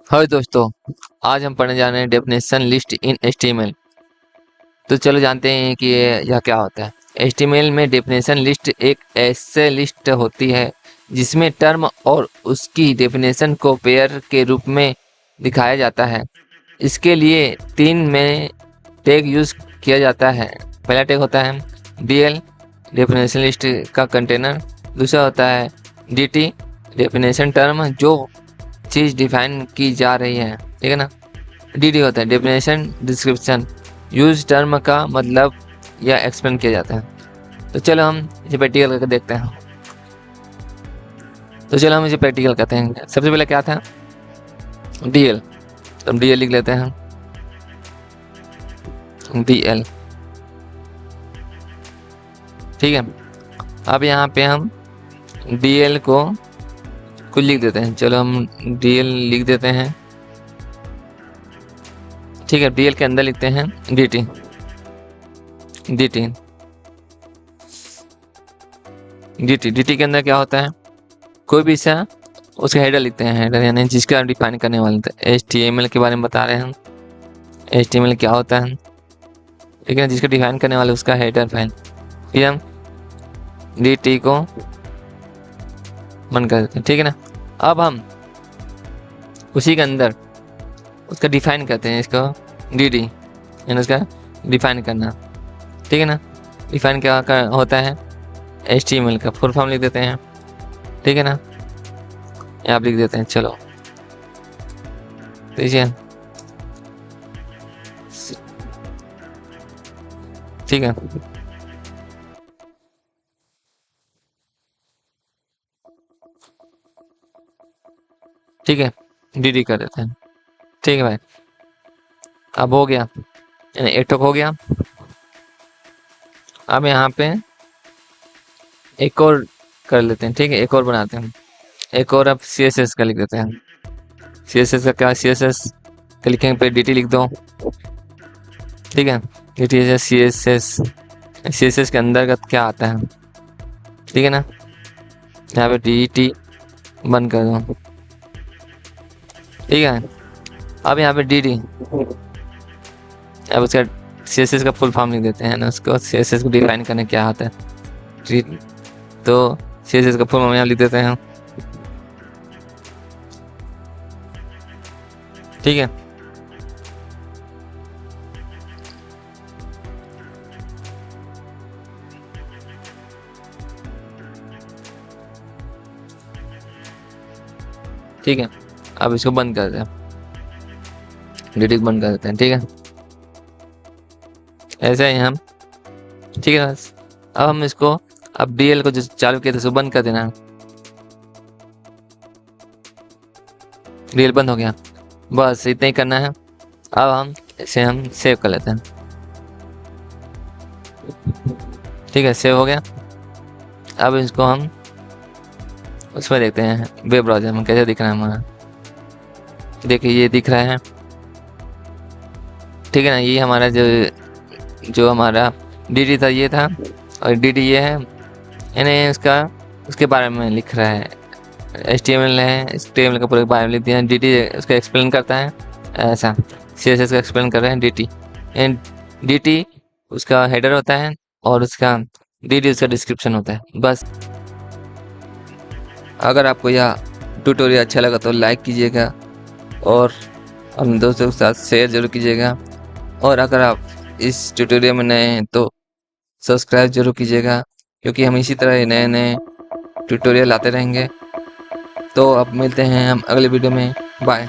हाय दोस्तों, आज हम पढ़ने जा रहे हैं डेफिनेशन लिस्ट इन एचटीएमएल। तो चलो जानते हैं कि यह क्या होता है। एचटीएमएल में डेफिनेशन लिस्ट एक ऐसे लिस्ट होती है जिसमें टर्म और उसकी डेफिनेशन को पेयर के रूप में दिखाया जाता है। इसके लिए तीन में टैग यूज किया जाता है। पहला टैग होता है डीएल, डेफिनेशन लिस्ट का कंटेनर। दूसरा होता है डीटी, डेफिनेशन टर्म जो चीज़ डिफाइन की जा रही है, ठीक है ना। डीडी होता है डेफिनेशन डिस्क्रिप्शन, यूज टर्म का मतलब या एक्सप्लेन किया जाता है। तो चलो हम इसे प्रैक्टिकल करके देखते हैं। तो चलो हम इसे प्रैक्टिकल करते हैं। सबसे पहले क्या था, डीएल। तो हम डीएल लिख लेते हैं, डीएल, ठीक है। अब यहाँ पे हम डीएल को कुछ लिख देते हैं। चलो हम डीएल लिख देते हैं, ठीक है। डीएल के अंदर लिखते हैं डीटी, डीटी, डीटी। डीटी के अंदर क्या होता है, कोई भी सा उसका हेडर लिखते हैं। हेडर यानी जिसका डिफाइन करने वाले थे। एचटीएमएल के बारे में बता रहे हैं हम, एचटीएमएल क्या होता है, ठीक है। जिसका डिफाइन करने वाले उसका हेडर फाइल। फिर हम डीटी को बंद कर देते हैं, ठीक है ना। अब हम उसी के अंदर उसका डिफाइन करते हैं, इसको डीडी यानी उसका डिफाइन करना, ठीक है ना। डिफाइन क्या होता है, एचटीएमएल का फुल फॉर्म लिख देते हैं, ठीक है ना। यहाँ लिख देते हैं, चलो तो इसे ठीक है, ठीक है, डीडी कर देते हैं, ठीक है भाई। अब हो गया, एक टॉक हो गया। अब यहाँ पे एक और कर लेते हैं, ठीक है। एक और बनाते हैं, एक और अब CSS का लिख देते हैं। CSS का क्या, CSS का लिखेंगे पे DT लिख दो, ठीक है। DT है CSS के अंदर का क्या आता है, ठीक है ना। यहाँ पे DT बंद कर दो, ठीक है। अब यहाँ पे DD, अब उसका CSS का फुल फॉर्म लिख देते हैं ना। उसको CSS को डिफाइन करने क्या आता है, तो CSS का फुल फॉर्म यहाँ लिख देते हैं, ठीक है। ठीक है, अब इसको बंद कर देते हैं, डीडी बंद कर देते हैं, ठीक है। ऐसे ही हम, ठीक है। बस अब हम इसको, अब डीएल को जो चालू किया था उसको बंद कर देना। डीएल बंद हो गया, बस इतना ही करना है। अब हम इसे हम सेव कर लेते हैं, ठीक है। सेव हो गया। अब इसको हम उसमें देखते हैं वेब ब्राउज़र में कैसे दिख रहा है हमारा। देखिए ये दिख रहा है, ठीक है ना। ये हमारा जो हमारा डीडी था ये था, और डीडी ये है, यानी उसके बारे में लिख रहा है। HTML है, HTML का पूरे बारे में लिख दिया। डीटी उसका एक्सप्लेन करता है, ऐसा CSS का एक्सप्लेन कर रहे हैं डीटी। एंड डीटी उसका हेडर होता है और उसका डीडी उसका डिस्क्रिप्शन होता है, बस। अगर आपको यह ट्यूटोरियल अच्छा लगा तो लाइक कीजिएगा और अपने दोस्तों के साथ शेयर जरूर कीजिएगा। और अगर आप इस ट्यूटोरियल में नए हैं तो सब्सक्राइब जरूर कीजिएगा, क्योंकि हम इसी तरह नए नए ट्यूटोरियल लाते रहेंगे। तो अब मिलते हैं हम अगले वीडियो में, बाय।